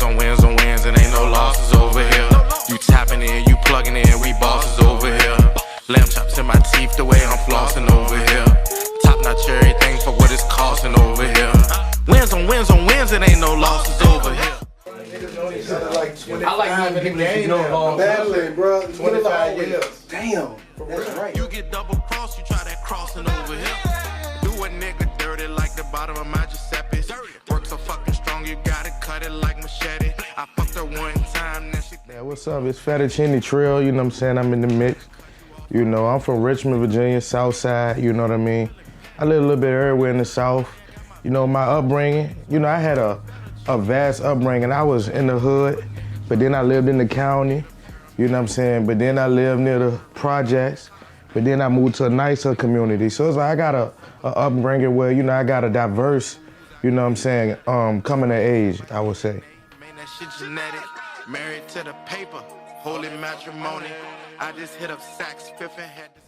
on wins, and ain't no losses over here. You tapping in, you plugging in, we bosses over here. Lamb chops in my teeth, the way I'm flossing over here. Top notch everything for what it's costing over here. Wins on wins, it ain't no losses over here. I like having people that you know long battling, bro. 25 years. Damn, that's right. You get double crossed, you try that crossing over here. Do a nigga dirty like the bottom of my Giuseppe's. Work so fucking strong, you gotta cut it like machete. I fucked her one time, now she... Yeah, what's up? It's Fettucini Trill, you know what I'm saying? I'm in the mix. You know, I'm from Richmond, Virginia, South Side, you know what I mean? I live a little bit everywhere in the South. You know, my upbringing, you know, I had a vast upbringing. I was in the hood, but then I lived in the county, you know what I'm saying? But then I lived near the projects, but then I moved to a nicer community. So it's like I got a upbringing where, you know, I got a diverse, you know what I'm saying, coming of age, I would say. Man, that shit genetic, married to the paper, holy matrimony. I just hit up Saks Fifth and had to...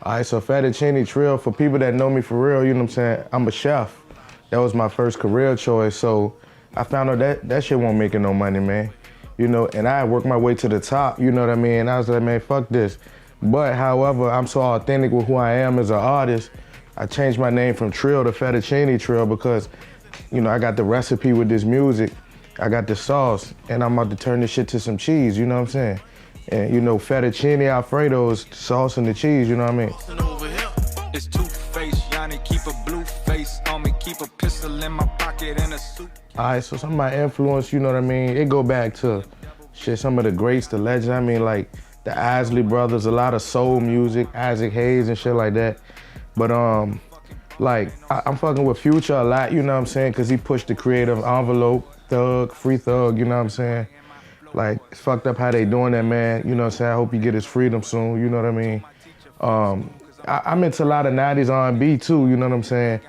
All right, so Fettucini Trill, for people that know me for real, you know what I'm saying, I'm a chef. That was my first career choice, so I found out that shit won't make it no money, man. You know, and I worked my way to the top, you know what I mean? And I was like, man, fuck this. But however, I'm so authentic with who I am as an artist, I changed my name from Trill to Fettucini Trill because, you know, I got the recipe with this music, I got the sauce, and I'm about to turn this shit to some cheese, you know what I'm saying? And you know, fettuccine Alfredo is the sauce and the cheese, you know what I mean? It's two-faced, Yanni, keep a blue face on me, keep a pistol in my pocket and a suit. All right, so some of my influence, you know what I mean? It go back to shit, some of the greats, the legends. I mean, like the Isley Brothers, a lot of soul music, Isaac Hayes and shit like that. But like I'm fucking with Future a lot, you know what I'm saying? Cause he pushed the creative envelope, Thug, Free Thug, you know what I'm saying? Like, it's fucked up how they doing that, man. You know what I'm saying? I hope he get his freedom soon, you know what I mean? I'm into a lot of 90s R&B too, you know what I'm saying?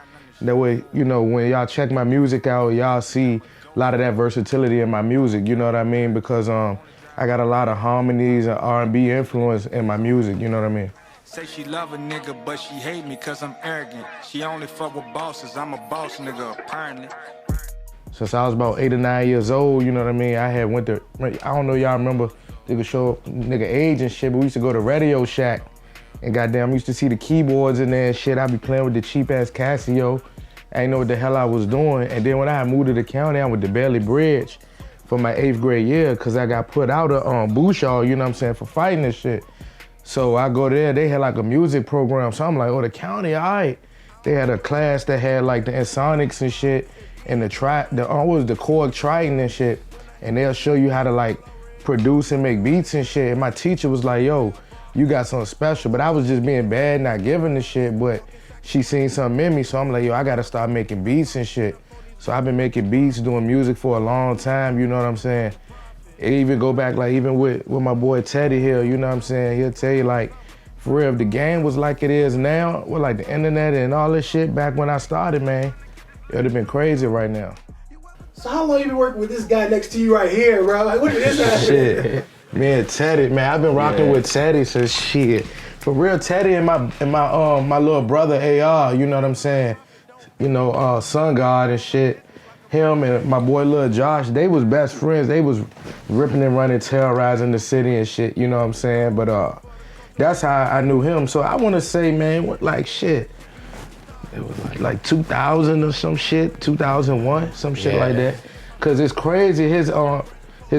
That way, you know, when y'all check my music out, y'all see a lot of that versatility in my music, you know what I mean? Because I got a lot of harmonies and R&B influence in my music, you know what I mean? Say she love a nigga, but she hate me cause I'm arrogant. She only fuck with bosses, I'm a boss nigga, apparently. Since I was about 8 or 9 years old, you know what I mean? I had went to, I don't know y'all remember, nigga show nigga age and shit, but we used to go to Radio Shack and goddamn, used to see the keyboards in there and shit. I'd be playing with the cheap ass Casio. I didn't know what the hell I was doing. And then when I moved to the county, I went to Bailey Bridge for my 8th grade year cause I got put out of Bouchard, you know what I'm saying, for fighting and shit. So I go there, they had like a music program. So I'm like, oh, the county, all right. They had a class that had like the Insonics and shit. And the Korg Triton and shit, and they'll show you how to like produce and make beats and shit. And my teacher was like, yo, you got something special. But I was just being bad, not giving the shit, but she seen something in me, so I'm like, yo, I gotta start making beats and shit. So I've been making beats, doing music for a long time, you know what I'm saying? It even go back like even with my boy Teddy here, you know what I'm saying? He'll tell you like, for real, if the game was like it is now, with like the internet and all this shit back when I started, man, it would have been crazy right now. So how long you been working with this guy next to you right here, bro? Like, what is this? Shit, me and Teddy, man, I've been rocking with Teddy since shit. For real, Teddy and my little brother AR, you know what I'm saying? You know, Sun God and shit. Him and my boy Lil Josh, they was best friends. They was ripping and running, terrorizing the city and shit, you know what I'm saying? But that's how I knew him. So I wanna say, man, what, like shit. It was like 2000 or some shit, 2001, some shit like that. Cause it's crazy, his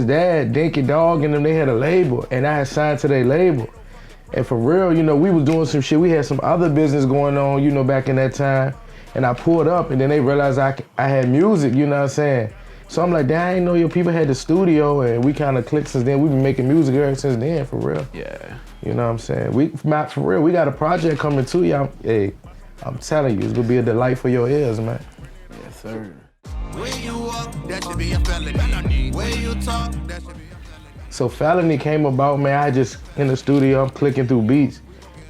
dad, Dinky Dog and them, they had a label and I had signed to their label. And for real, you know, we was doing some shit. We had some other business going on, you know, back in that time. And I pulled up and then they realized I had music, you know what I'm saying? So I'm like, damn, I didn't know your people had the studio and we kind of clicked since then. We've been making music ever since then, for real. Yeah. You know what I'm saying? For real, we got a project coming too, y'all. Hey, I'm telling you, it's gonna be a delight for your ears, man. Yes, sir. Where you walk, that should be a felony. Where you talk, that should be a felony. So Felony came about, man, I just in the studio, I'm clicking through beats,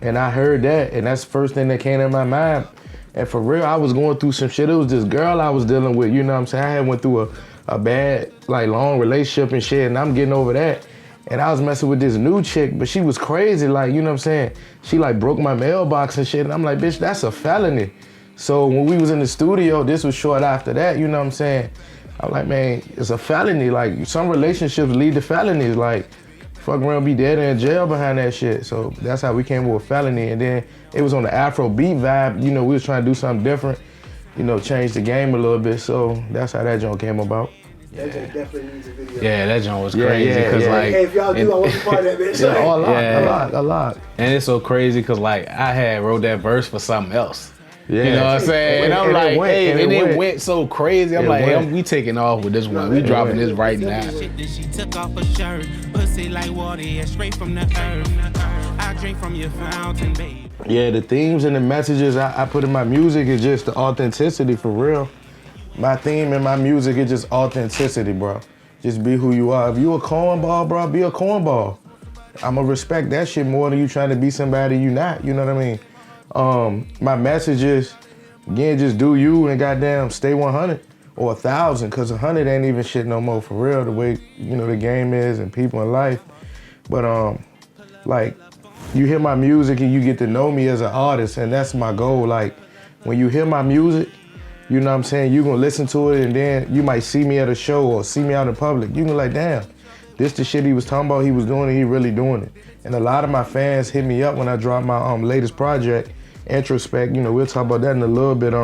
and I heard that, and that's the first thing that came in my mind. And for real, I was going through some shit. It was this girl I was dealing with, you know what I'm saying? I had went through a bad, like, long relationship and shit, and I'm getting over that. And I was messing with this new chick, but she was crazy, like, you know what I'm saying? She like broke my mailbox and shit, and I'm like, bitch, that's a felony. So when we was in the studio, this was short after that, you know what I'm saying? I'm like, man, it's a felony. Like, some relationships lead to felonies. Like, fuck around, be dead in jail behind that shit. So that's how we came with Felony. And then it was on the Afro beat vibe. You know, we was trying to do something different, you know, change the game a little bit. So that's how that joint came about. That joint definitely needs a video. Yeah, that joint was crazy. Cause like, hey, if y'all do, I want to be part of that bitch. A lot. And it's so crazy because like I had wrote that verse for something else. Yeah. You know what I'm saying? And I'm like, hey, and it went so crazy. I'm like, hey, we taking off with this one. We dropping this right now. She took off her shirt, pussy like water, yeah, straight from the earth. I drink from your fountain, babe. Yeah, the themes and the messages I put in my music is just the authenticity for real. My theme in my music is just authenticity, bro. Just be who you are. If you a cornball, bro, be a cornball. I'ma respect that shit more than you trying to be somebody you not, you know what I mean? My message is, again, just do you and goddamn stay 100 or 1,000, cause 100 ain't even shit no more for real, the way, you know, the game is and people in life. But like, you hear my music and you get to know me as an artist, and that's my goal. Like, when you hear my music, you know what I'm saying, you gonna listen to it and then you might see me at a show or see me out in public. You can be like, damn, this the shit he was talking about, he was doing it, he really doing it. And a lot of my fans hit me up when I dropped my latest project, Introspect. You know, we'll talk about that in a little bit.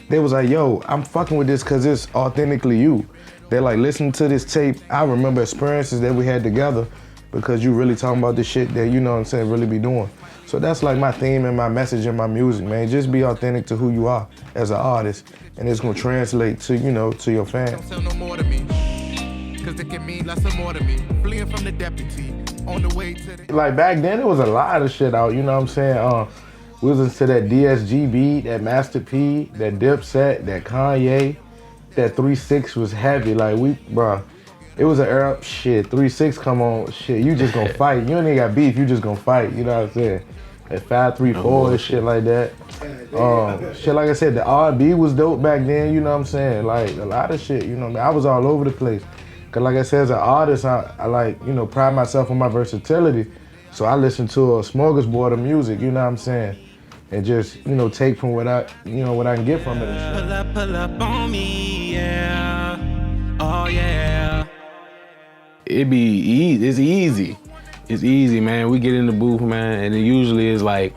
They was like, yo, I'm fucking with this cause it's authentically you. They're like, listen to this tape. I remember experiences that we had together because you really talking about the shit that, you know what I'm saying, really be doing. So that's like my theme and my message in my music, man. Just be authentic to who you are as an artist, and it's gonna translate to, you know, to your fans. Don't tell no more to me, cause it can mean lots of more to me. Fleeing from the deputy, on the way to the... Like back then, it was a lot of shit out, you know what I'm saying? We was into that DSG beat, that Master P, that Dipset, that Kanye, that 3-6 was heavy. Like bruh, it was an era, shit, 3-6 come on, shit, you just gonna fight. You ain't even got beef, you just gonna fight, you know what I'm saying? At 5-3-4 and shit like that. Shit, like I said, the R&B was dope back then, you know what I'm saying? Like, a lot of shit, you know what I mean? I was all over the place. Cause like I said, as an artist, I like, you know, pride myself on my versatility. So I listen to a smorgasbord of music, you know what I'm saying? And just, you know, take from what I can get from it and shit. Pull up on me, yeah. Oh, yeah. It be easy. It's easy. It's easy, man. We get in the booth, man, and it usually is like,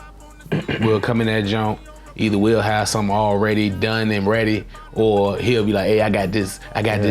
we'll come in that jump. Either we'll have something already done and ready, or he'll be like, hey, I got this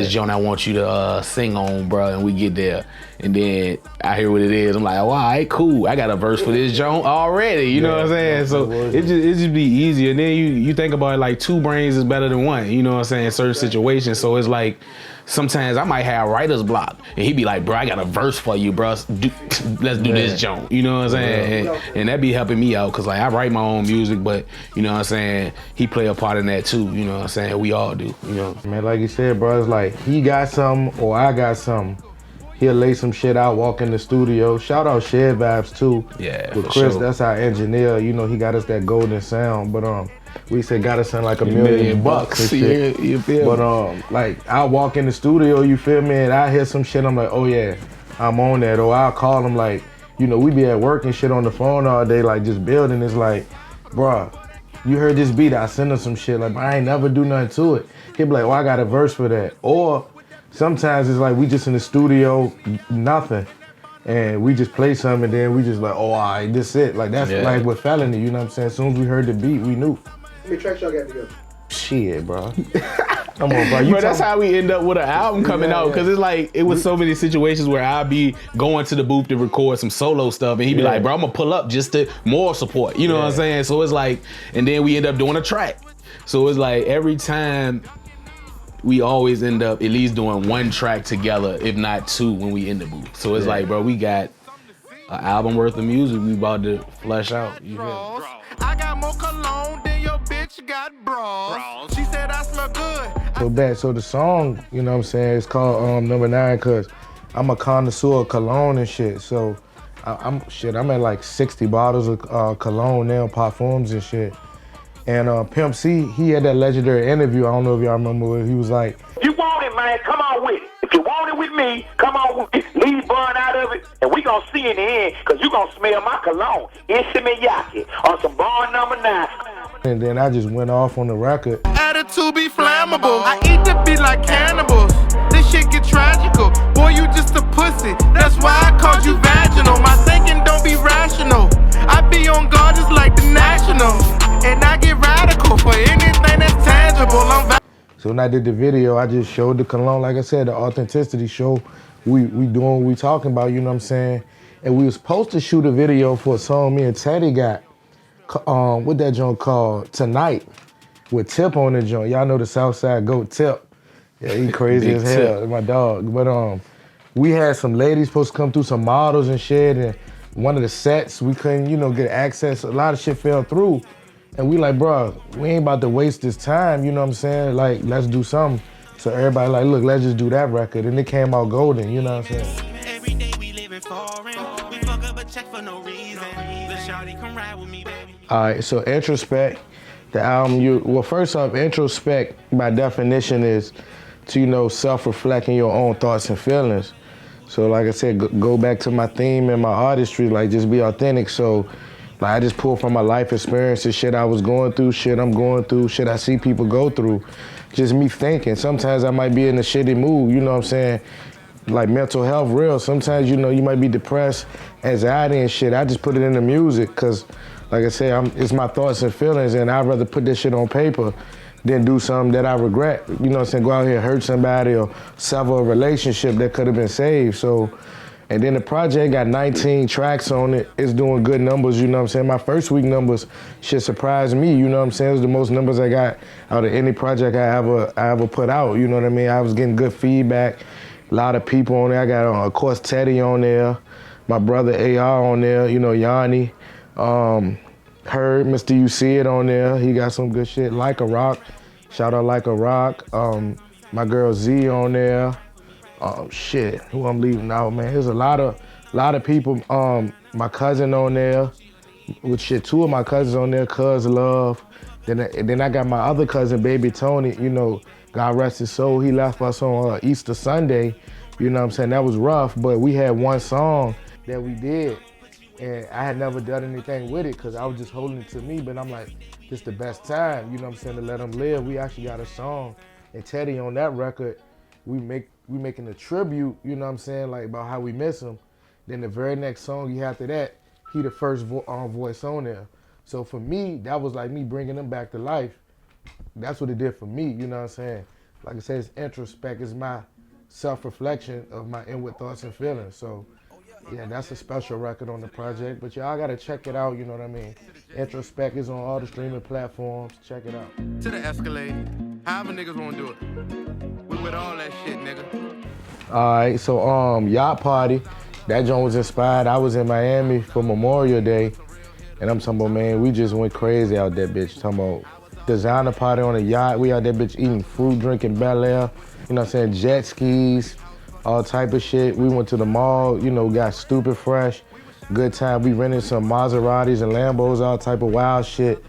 joint I want you to sing on, bro, and we get there. And then I hear what it is. I'm like, oh, all right, cool. I got a verse for this joint already, you know what I'm saying? So it just be easier. And then you think about it like 2 brains is better than 1, you know what I'm saying, in certain situations. So it's like, sometimes I might have writer's block, and he be like, bro, I got a verse for you, bro. Let's do this joint, you know what I'm saying? And that be helping me out, cause like I write my own music, but you know what I'm saying, he play a part in that too, you know what I'm saying? We all do, you know. Man, like you said, bro, it's like he got something or I got something. He'll lay some shit out, walk in the studio. Shout out Shared Vibes too. Yeah, with for Chris, sure. That's our engineer. You know, he got us that golden sound. But we said gotta sound like $1 million bucks and shit. You feel me? But like I walk in the studio, you feel me, and I hear some shit, I'm like, oh yeah, I'm on that. Or I'll call him like, you know, we be at work and shit on the phone all day, like just building. It's like, bruh, you heard this beat, I send him some shit. Like, I ain't never do nothing to it. He'll be like, oh, I got a verse for that. Or sometimes it's like we just in the studio, nothing. And we just play something and then we just like, oh, all right, this it. Like that's like with Felony, you know what I'm saying? As soon as we heard the beat, we knew. How many tracks y'all got together? Shit, bro. Come on, bro. Bro, that's how we end up with an album coming out, because it's like, it was so many situations where I'd be going to the booth to record some solo stuff, and he'd be like, bro, I'm gonna pull up just to more support, you know what I'm saying? So it's like, and then we end up doing a track. So it's like, every time, we always end up at least doing 1 track together, if not 2 when we in the booth. So it's like, bro, we got an album worth of music we about to flesh out, you feel me? I got more cologne than your bitch got bras. She said I smell good. So bad. So the song, you know what I'm saying, it's called Number 9 because I'm a connoisseur of cologne and shit. So I'm at like 60 bottles of cologne now, parfums and shit. And Pimp C, he had that legendary interview, I don't know if y'all remember, where he was like, you want it, man, come on with it. If you want it with me, come on with it. Leave Bun out of it, and we gonna gonna see in the end, cause you gonna smell my cologne. Intimate Yacht on some bar number 9. And then I just went off on the record. Attitude be flammable. I eat the beat like cannibals. This shit get tragical. Boy, you just a pussy. That's why I called you vaginal. My thinking don't be rational. I be on guard just like the National. And I get radical for anything that's tangible. So when I did the video, I just showed the Cologne, like I said, the authenticity show. We doing what we talking about, you know what I'm saying? And we was supposed to shoot a video for a song me and Teddy got, what that joint called? Tonight, with Tip on the joint. Y'all know the Southside Goat Tip. Yeah, he crazy as hell, Tip. My dog. But we had some ladies supposed to come through, some models and shit, and one of the sets, we couldn't, get access. A lot of shit fell through. And we like, bro, we ain't about to waste this time, you know what I'm saying? Like, let's do something. So everybody like, look, let's just do that record. And it came out golden, you know what I'm saying? Every day we living foreign. We fuck up a check for no reason. The shawty come ride with me, baby. All right, so Introspect, the album, first off, Introspect, by definition, is to, self-reflect in your own thoughts and feelings. So like I said, go back to my theme and my artistry, like just be authentic. So like I just pull from my life experiences, shit I was going through, shit I'm going through, shit I see people go through. Just me thinking. Sometimes I might be in a shitty mood, you know what I'm saying? Like mental health real. Sometimes, you might be depressed, anxiety and shit. I just put it in the music because, like I said, it's my thoughts and feelings, and I'd rather put this shit on paper than do something that I regret. You know what I'm saying? Go out here and hurt somebody or sever a relationship that could have been saved. So, and then the project got 19 tracks on it. It's doing good numbers, you know what I'm saying? My first week numbers should surprise me, you know what I'm saying? It was the most numbers I got out of any project I ever put out, you know what I mean? I was getting good feedback, a lot of people on there. I got, of course, Teddy on there, my brother AR on there, Yanni, Heard, Mr. You See It on there. He got some good shit. Like a Rock, shout out Like a Rock. My girl Z on there. Shit, who I'm leaving out, man? There's a lot of people. My cousin on there, with shit. 2 of my cousins on there, Cuz Love. Then I got my other cousin, Baby Tony. God rest his soul. He left us on Easter Sunday. You know what I'm saying? That was rough, but we had one song that we did, and I had never done anything with it because I was just holding it to me. But I'm like, this the best time. You know what I'm saying? To let him live. We actually got a song, and Teddy on that record, we making a tribute, you know what I'm saying, like about how we miss him. Then the very next song after that, he the first voice on there. So for me, that was like me bringing him back to life. That's what it did for me, you know what I'm saying? Like I said, it's Introspect, it's my self-reflection of my inward thoughts and feelings. So yeah, that's a special record on the project, but y'all gotta check it out, you know what I mean? Introspect is on all the streaming platforms, check it out. To the Escalade, however niggas wanna do it. We with all that shit, nigga. All right, so Yacht Party, that joint was inspired. I was in Miami for Memorial Day, and I'm talking about, man, we just went crazy out that bitch. Talking about designer party on a yacht. We out that bitch eating fruit, drinking Bel Air, you know what I'm saying, jet skis, all type of shit. We went to the mall, got stupid fresh, good time. We rented some Maseratis and Lambos, all type of wild shit.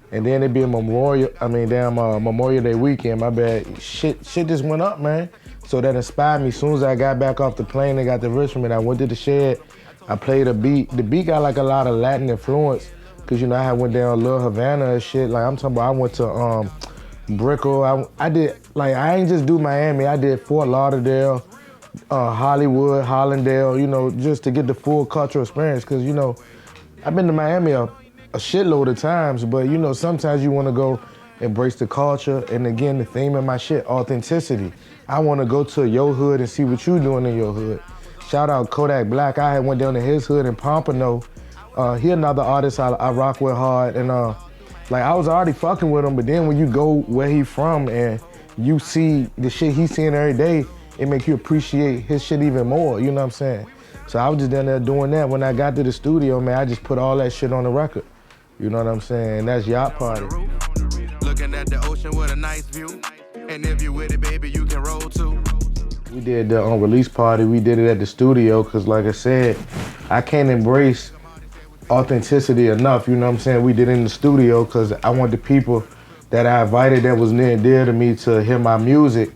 And then it be a Memorial Day weekend, my bad. Shit just went up, man. So that inspired me. As soon as I got back off the plane and got to Richmond, I went to the shed, I played a beat. The beat got like a lot of Latin influence, cause I had went down Lil Havana and shit. Like I'm talking about, I went to Brickell. I did, like I ain't just do Miami, I did Fort Lauderdale, Hollywood, Hollandale, just to get the full cultural experience. Cause I've been to Miami a shitload of times, but sometimes you wanna go embrace the culture. And again, the theme of my shit, authenticity. I wanna go to your hood and see what you doing in your hood. Shout out Kodak Black. I had went down to his hood in Pompano. He another artist I rock with hard, and like I was already fucking with him, but then when you go where he from and you see the shit he's seeing every day, it make you appreciate his shit even more, you know what I'm saying? So I was just down there doing that. When I got to the studio, man, I just put all that shit on the record. You know what I'm saying? And that's Yacht Party. Looking at the ocean with a nice view. And if you with it, baby, you can roll too. We did the release party. We did it at the studio because, like I said, I can't embrace authenticity enough. You know what I'm saying? We did it in the studio because I want the people that I invited that was near and dear to me to hear my music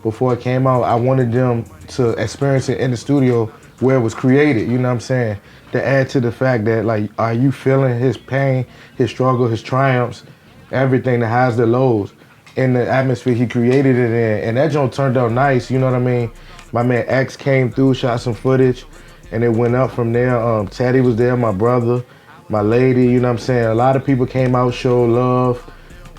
before it came out. I wanted them to experience it in the studio where it was created, you know what I'm saying? To add to the fact that, like, are you feeling his pain, his struggle, his triumphs, everything, the highs, the lows, in the atmosphere he created it in. And that joint turned out nice, you know what I mean? My man X came through, shot some footage, and it went up from there. Teddy was there, my brother, my lady, you know what I'm saying? A lot of people came out, showed love.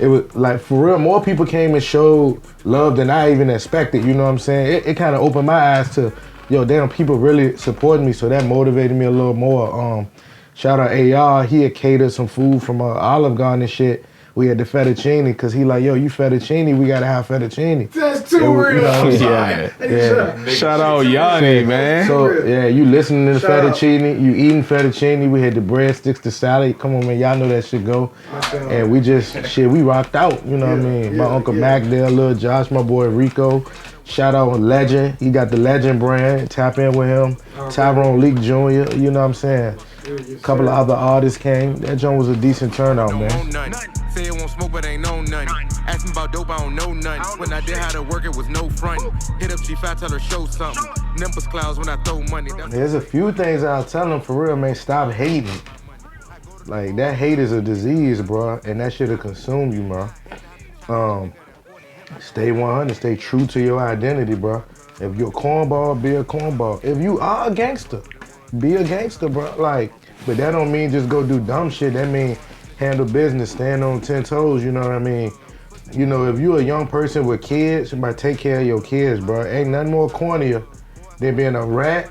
It was like, for real, more people came and showed love than I even expected, you know what I'm saying? It kind of opened my eyes to, yo, damn, people really supporting me, so that motivated me a little more. Shout out AR, he had catered some food from Olive Garden and shit. We had the fettuccine, because he like, yo, you fettuccine, we gotta have fettuccine. That's too real. You know what I mean? Yeah. Shout out Yanni, man. So, yeah, you listening to the fettuccine, you eating fettuccine, we had the breadsticks, the salad. Come on, man, y'all know that shit go. And we just, we rocked out, you know what I mean? My Uncle Mac there, Lil Josh, my boy Rico. Shout out Legend, he got the Legend brand, tap in with him. Tyrone Leak Jr., you know what I'm saying? A couple of other artists came. That joint was a decent turnout, man. Say it won't smoke, but ain't know none. Ask me about dope, I don't know none. When I did how to work, it was no front. Hit up G5, tell her show something. Nimbus clouds when I throw money. There's a few things I'll tell them, for real, man, stop hating. Like, that hate is a disease, bro, and that shit'll consume you, bro. Stay 100, stay true to your identity, bro. If you're a cornball, be a cornball. If you are a gangster, be a gangster, bro. Like, but that don't mean just go do dumb shit. That mean handle business, stand on 10 toes, you know what I mean? You know, if you a young person with kids, you might take care of your kids, bro. Ain't nothing more cornier than being a rat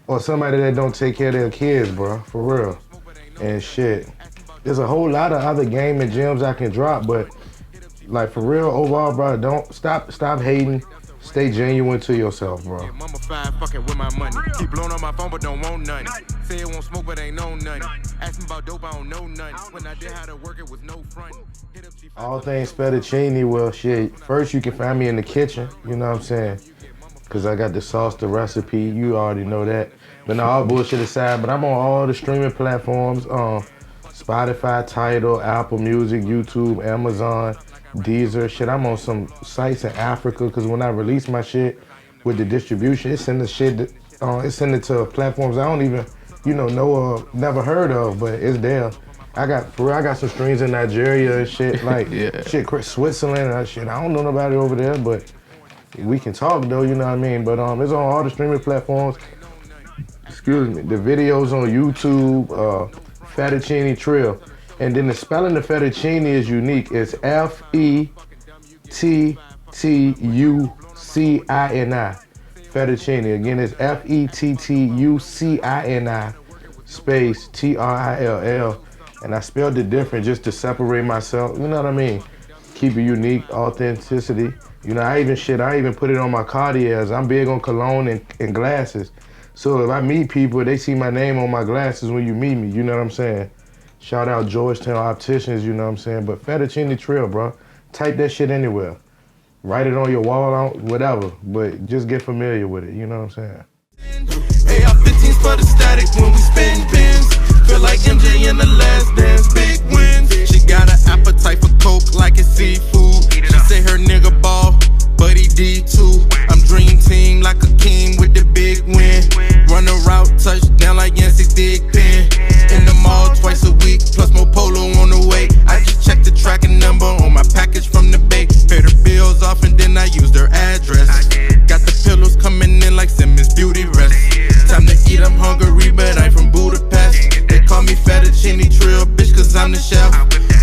or somebody that don't take care of their kids, bro, for real. And shit, there's a whole lot of other gaming gems I can drop, but like, for real, overall, bro, don't stop hating. Stay genuine to yourself, bro. Yeah, mama five fucking with my money. Keep blowing on my phone, but don't want none. Say it won't smoke, but ain't know none. Ask me about dope, I don't know none. When I did how to work, it was no front. Hit up G5. All things fettuccine, well, shit. First, you can find me in the kitchen, you know what I'm saying? Because I got the sauce, the recipe, you already know that. But now, all bullshit aside, but I'm on all the streaming platforms, Spotify, Tidal, Apple Music, YouTube, Amazon, Deezer, shit. I'm on some sites in Africa, because when I release my shit with the distribution, it's sending shit, it's sending to platforms I don't even, know or never heard of, but it's there. I got some streams in Nigeria and shit, like shit, Switzerland and shit. I don't know nobody over there, but we can talk though, you know what I mean? But it's on all the streaming platforms. Excuse me. The videos on YouTube, Fettucini Trill. And then the spelling of fettuccine is unique. It's F-E-T-T-U-C-I-N-I. Fettuccine. Again, it's F-E-T-T-U-C-I-N-I space T-R-I-L-L. And I spelled it different just to separate myself. You know what I mean? Keep it unique, authenticity. You know, I even put it on my Cartiers. I'm big on Cologne and glasses. So if I meet people, they see my name on my glasses when you meet me. You know what I'm saying? Shout out Georgetown Opticians, you know what I'm saying? But Fettucini Trill, bro. Type that shit anywhere. Write it on your wall, whatever. But just get familiar with it, you know what I'm saying? AR-15s for the static when we spin pins. Feel like MJ in the last dance, big win. She got an appetite for coke like it's seafood. She say her nigga ball, but he D2. I'm dream team like a king with the big win. Run a route, touchdown like Yancey's dick pin. In the mall twice a week, plus more polo on the way. I just checked the tracking number on my package from the bay. Paid her bills off and then I used her address. Got the pillows coming in like Simmons Beauty Rest. Time to eat, I'm hungry, but I'm from Budapest. They call me Fettucini Trill, bitch, cause I'm the chef.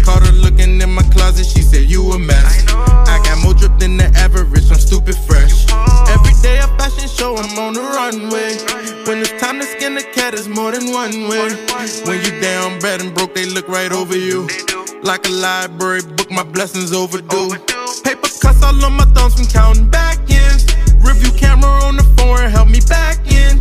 Caught her looking in my closet, she said you a mess. I got more drip than the average, I'm stupid fresh. Every day a fashion show, I'm on the runway. When it's time to skin the cat, it's more than one way. When you down bad and broke, they look right over you. Like a library book, my blessings overdue. Paper cuts all on my thumbs from counting back ends. Review camera on the phone, help me back in.